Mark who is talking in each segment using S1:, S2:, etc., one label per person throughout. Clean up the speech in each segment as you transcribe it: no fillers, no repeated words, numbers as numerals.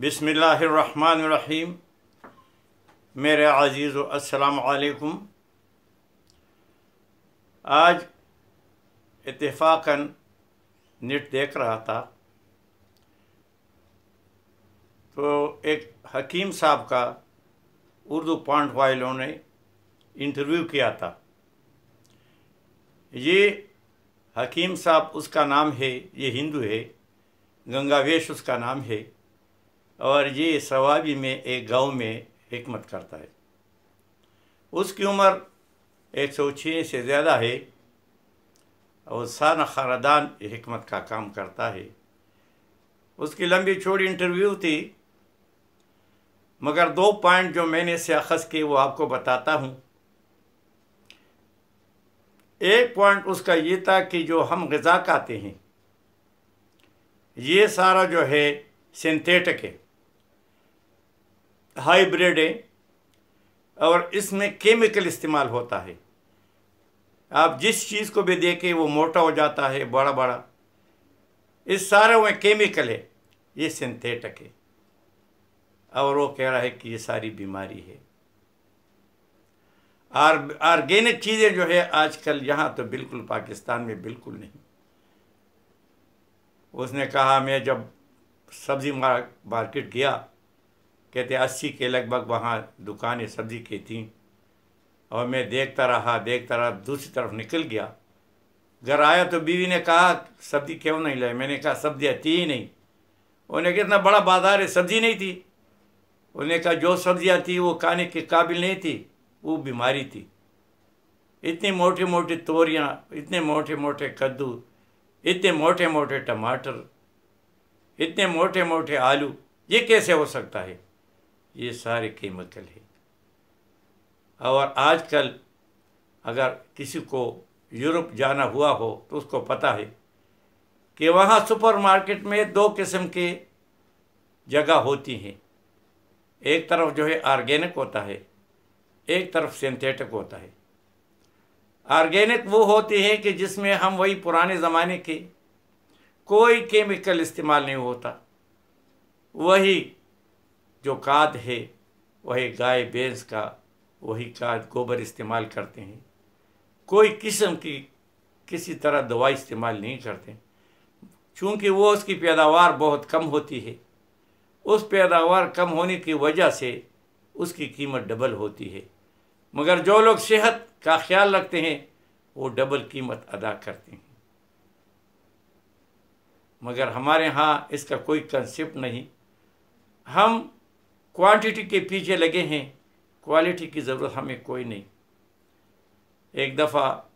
S1: बिस्मिल्लाहिर्रहमानिर्रहीम। मेरे अज़ीज़ अस्सलाम अलैकुम। आज इत्तेफाकन नेट देख रहा था तो एक हकीम साहब का उर्दू पॉइंट वालों ने इंटरव्यू किया था। ये हकीम साहब, उसका नाम है, ये हिंदू है, गंगावेश उसका नाम है, और ये सवाबी में एक गांव में हिकमत करता है। उसकी उम्र 106 से ज़्यादा है और साना ख़ानदान हिकमत का काम करता है। उसकी लंबी चौड़ी इंटरव्यू थी, मगर 2 पॉइंट जो मैंने से अखज़ किए वो आपको बताता हूँ। एक पॉइंट उसका ये था कि जो हम ग़िज़ा खाते हैं ये सारा जो है सिंथेटिक है, हाइब्रिड है, और इसमें केमिकल इस्तेमाल होता है। आप जिस चीज़ को भी देखें वो मोटा हो जाता है, बड़ा बड़ा, इस सारे में केमिकल है, ये सिंथेटिक है। और वो कह रहा है कि ये सारी बीमारी है। ऑर्गेनिक चीज़ें जो है आजकल यहाँ तो बिल्कुल पाकिस्तान में बिल्कुल नहीं। उसने कहा, मैं जब सब्ज़ी मार्केट गया, कहते 80 के लगभग वहाँ दुकानें सब्ज़ी की थीं, और मैं देखता रहा दूसरी तरफ निकल गया। घर आया तो बीवी ने कहा, सब्ज़ी क्यों नहीं लाई? मैंने कहा, सब्ज़ी थी ही नहीं। उन्हें कहा, इतना बड़ा बाज़ार है, सब्ज़ी नहीं थी। उन्हें कहा, जो सब्ज़ियाँ थी वो खाने के काबिल नहीं थी, वो बीमारी थी। इतनी मोटी मोटी तोरियाँ, इतने मोटे मोटे कद्दू, इतने मोटे मोटे टमाटर, इतने मोटे मोटे आलू, ये कैसे हो सकता है? ये सारे केमिकल है। और आजकल अगर किसी को यूरोप जाना हुआ हो तो उसको पता है कि वहाँ सुपरमार्केट में 2 किस्म के जगह होती हैं। एक तरफ जो है ऑर्गेनिक होता है, एक तरफ सिंथेटिक होता है। ऑर्गेनिक वो होती है कि जिसमें हम वही पुराने ज़माने के, कोई केमिकल इस्तेमाल नहीं होता, वही जो खाद है वही गाय भैंस का वही खाद गोबर इस्तेमाल करते हैं। कोई किस्म की किसी तरह दवा इस्तेमाल नहीं करते, चूँकि वो उसकी पैदावार बहुत कम होती है। उस पैदावार कम होने की वजह से उसकी कीमत डबल होती है। मगर जो लोग सेहत का ख्याल रखते हैं वो डबल कीमत अदा करते हैं। मगर हमारे यहाँ इसका कोई कंसेप्ट नहीं। हम क्वांटिटी के पीछे लगे हैं, क्वालिटी की ज़रूरत हमें कोई नहीं। एक दफ़ा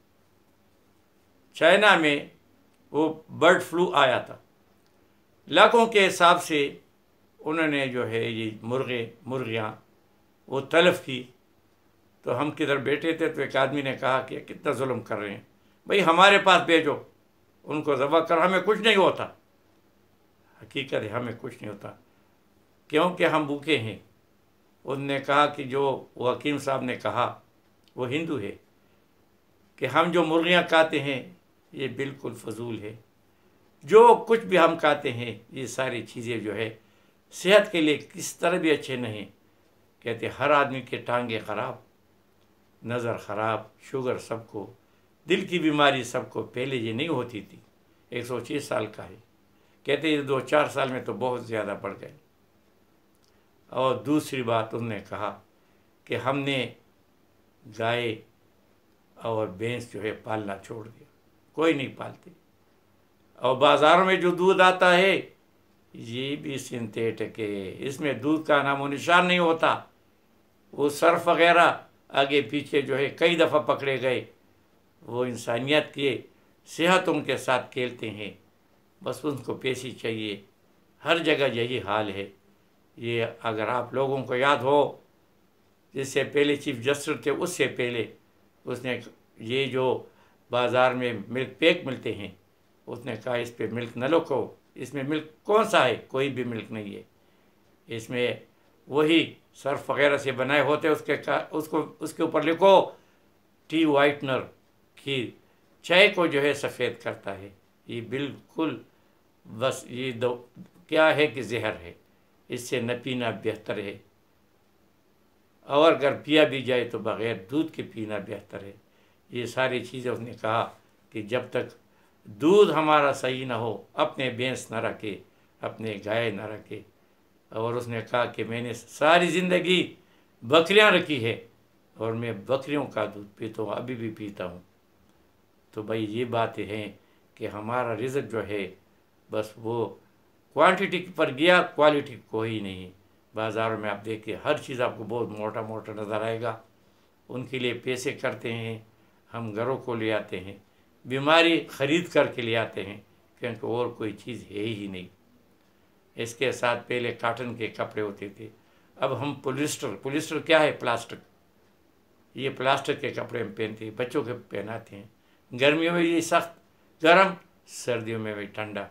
S1: चाइना में वो बर्ड फ्लू आया था, लाखों के हिसाब से उन्होंने जो है ये मुर्गियाँ वो तलफ की। तो हम किधर बैठे थे तो एक आदमी ने कहा कि कितना जुल्म कर रहे हैं, भाई हमारे पास भेजो, उनको ज़बह कर, हमें कुछ नहीं होता। हकीकत है, हमें कुछ नहीं होता क्योंकि हम भूखे हैं। उनने कहा कि जो वो हकीम साहब ने कहा, वो हिंदू है, कि हम जो मुर्गियाँ खाते हैं ये बिल्कुल फजूल है। जो कुछ भी हम खाते हैं ये सारी चीज़ें जो है सेहत के लिए किस तरह भी अच्छे नहीं। कहते हर आदमी के टांगे ख़राब, नज़र ख़राब, शुगर सबको, दिल की बीमारी सबको। पहले ये नहीं होती थी। 106 साल का है, कहते ये 2-4 साल में तो बहुत ज़्यादा बढ़ गए। और दूसरी बात उन्होंने कहा कि हमने गाय और भैंस जो है पालना छोड़ दिया, कोई नहीं पालते। और बाज़ारों में जो दूध आता है ये भी सिंथेटिक है, इसमें दूध का नामो निशान नहीं होता। वो सर्फ वगैरह आगे पीछे जो है कई दफ़ा पकड़े गए, वो इंसानियत के सेहत उनके साथ खेलते हैं, बस उनको पैसे चाहिए। हर जगह यही हाल है। ये अगर आप लोगों को याद हो, जिससे पहले चीफ जस्टिस थे उससे पहले, उसने ये जो बाज़ार में मिल्क पैक मिलते हैं, उसने कहा इस पे मिल्क न लिखो, इसमें मिल्क कौन सा है? कोई भी मिल्क नहीं है, इसमें वही सर्फ वगैरह से बनाए होते, उसके ऊपर लिखो टी वाइटनर, खीर, चाय को जो है सफ़ेद करता है। ये बिल्कुल बस ये दो क्या है कि जहर है। اس سے نہ پینا بہتر ہے، اور اگر پیا بھی جائے تو بغیر دودھ کے پینا بہتر ہے۔ یہ ساری چیزیں اس نے کہا کہ جب تک دودھ ہمارا صحیح نہ ہو اپنے بھینس نہ رکھے، اپنے گائے نہ رکھے۔ اور اس نے کہا کہ میں نے ساری زندگی بکریاں رکھی ہے اور میں بکریوں کا دودھ پیتا ہوں، ابھی بھی پیتا ہوں۔ تو بھائی یہ باتیں ہیں کہ ہمارا رزق جو ہے بس وہ کوانٹٹی پر گیا، کوالٹی کوئی نہیں۔ بازاروں میں آپ دیکھیں ہر چیز آپ کو بہت موٹا موٹا نظر آئے گا، ان کے لیے پیسے کرتے ہیں، ہم گھروں کو لے آتے ہیں، بیماری خرید کر کے لے آتے ہیں، کیونکہ اور کوئی چیز ہے ہی نہیں۔ اس کے ساتھ پہلے کاٹن کے کپڑے ہوتے تھے، اب ہم پولیسٹر کیا ہے؟ پلاسٹک، یہ پلاسٹک کے کپڑے ہم پہنتے ہیں، بچوں کے پہناتے ہیں۔ گرمیوں میں یہ سخت گرم، سردیوں میں بھی ٹھنڈا،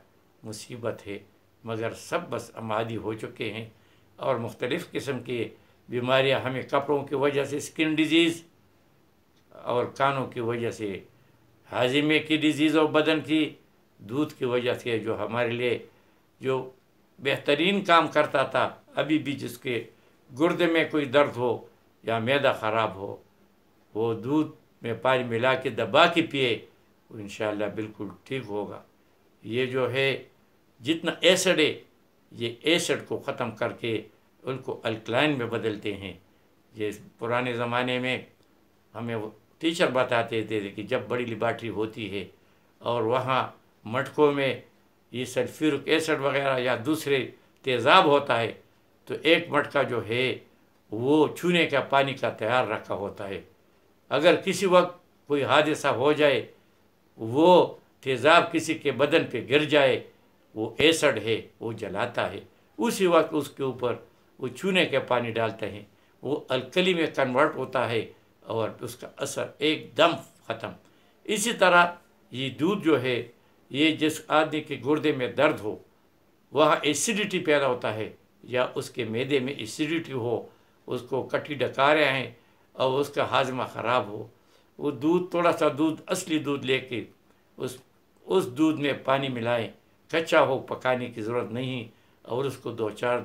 S1: مصیبت ہے۔ مگر سب بس ہم عادی ہو چکے ہیں، اور مختلف قسم کی بیماریاں ہمیں کپڑوں کی وجہ سے، اسکن ڈیزیز اور کانوں کی وجہ سے، ہاضمے کی ڈیزیز اور بدن کی، دودھ کی وجہ سے، جو ہمارے لیے جو بہترین کام کرتا تھا، ابھی بھی جس کے گردے میں کوئی درد ہو یا معدہ خراب ہو، وہ دودھ میں پانی ملا کے دبا کے پیے، وہ انشاءاللہ بالکل ٹھیک ہوگا۔ یہ جو ہے جتنا ایسڈ ہے، یہ ایسڈ کو ختم کر کے ان کو الکلائن میں بدلتے ہیں۔ یہ پرانے زمانے میں ہمیں وہ ٹیچر بتاتے تھے کہ جب بڑی لیبارٹری ہوتی ہے اور وہاں مٹکوں میں یہ سلفیورک ایسڈ وغیرہ یا دوسرے تیزاب ہوتا ہے، تو ایک مٹکا جو ہے وہ چھونے کا پانی کا تیار رکھا ہوتا ہے۔ اگر کسی وقت کوئی حادثہ ہو جائے، وہ تیزاب کسی کے بدن پہ گر جائے، وہ ایسڈ ہے، وہ جلاتا ہے، اسی وقت اس کے اوپر وہ چھونے کے پانی ڈالتے ہیں، وہ الکلی میں کنورٹ ہوتا ہے اور اس کا اثر ایک دم ختم۔ اسی طرح یہ دودھ جو ہے، یہ جس آدمی کے گردے میں درد ہو، وہاں ایسیڈیٹی پیدا ہوتا ہے، یا اس کے معدے میں ایسیڈیٹی ہو، اس کو کٹی ڈکاریں ہیں اور اس کا ہاضمہ خراب ہو، وہ دودھ، تھوڑا سا دودھ، اصلی دودھ لے کے اس دودھ میں پانی ملائیں، کچا ہو، پکانے کی ضرورت نہیں، اور اس کو 2-4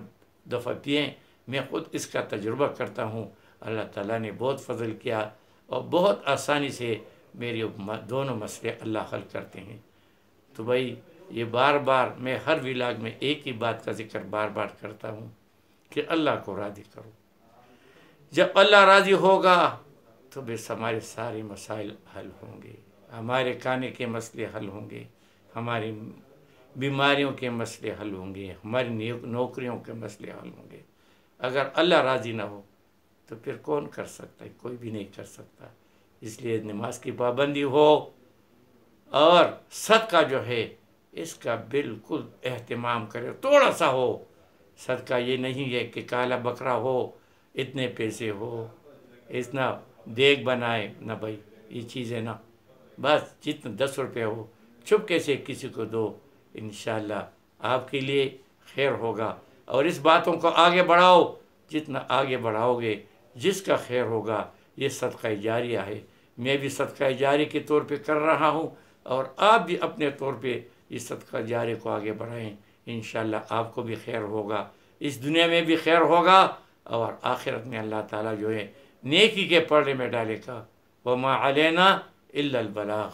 S1: دفعہ پئیں۔ میں خود اس کا تجربہ کرتا ہوں، اللہ تعالیٰ نے بہت فضل کیا اور بہت آسانی سے میرے دونوں مسئلے اللہ حل کرتے ہیں۔ تو بھائی یہ بار بار میں ہر ولاگ میں ایک ہی بات کا ذکر بار بار کرتا ہوں کہ اللہ کو راضی کرو۔ جب اللہ راضی ہوگا تو بس ہمارے سارے مسائل حل ہوں گے، ہمارے کھانے کے مسئلے حل ہوں گے، ہماری بیماریوں کے مسئلے حل ہوں گے، ہماری نوکریوں کے مسئلے حل ہوں گے۔ اگر اللہ راضی نہ ہو تو پھر کون کر سکتا ہے؟ کوئی بھی نہیں کر سکتا۔ اس لیے نماز کی پابندی ہو، اور صدقہ جو ہے اس کا بالکل اہتمام کرے، تھوڑا سا ہو۔ صدقہ یہ نہیں ہے کہ کالا بکرا ہو، اتنے پیسے ہو، اتنا دیگ بنائے، نہ بھائی یہ چیزیں نہ، بس جتنا 10 روپے ہو چپکے سے کسی کو دو، انشاءاللہ آپ کے لیے خیر ہوگا۔ اور اس باتوں کو آگے بڑھاؤ، جتنا آگے بڑھاؤ گے جس کا خیر ہوگا۔ یہ صدقہ جاریہ ہے، میں بھی صدقہ جاریہ کے طور پہ کر رہا ہوں، اور آپ بھی اپنے طور پہ اس صدقہ جاریہ کو آگے بڑھائیں، انشاءاللہ آپ کو بھی خیر ہوگا، اس دنیا میں بھی خیر ہوگا، اور آخرت میں اللہ تعالیٰ جو ہے نیکی کے پردے میں ڈالے گا۔ وَمَا عَلَيْنَا إِلَّا الْبَلَاغُ۔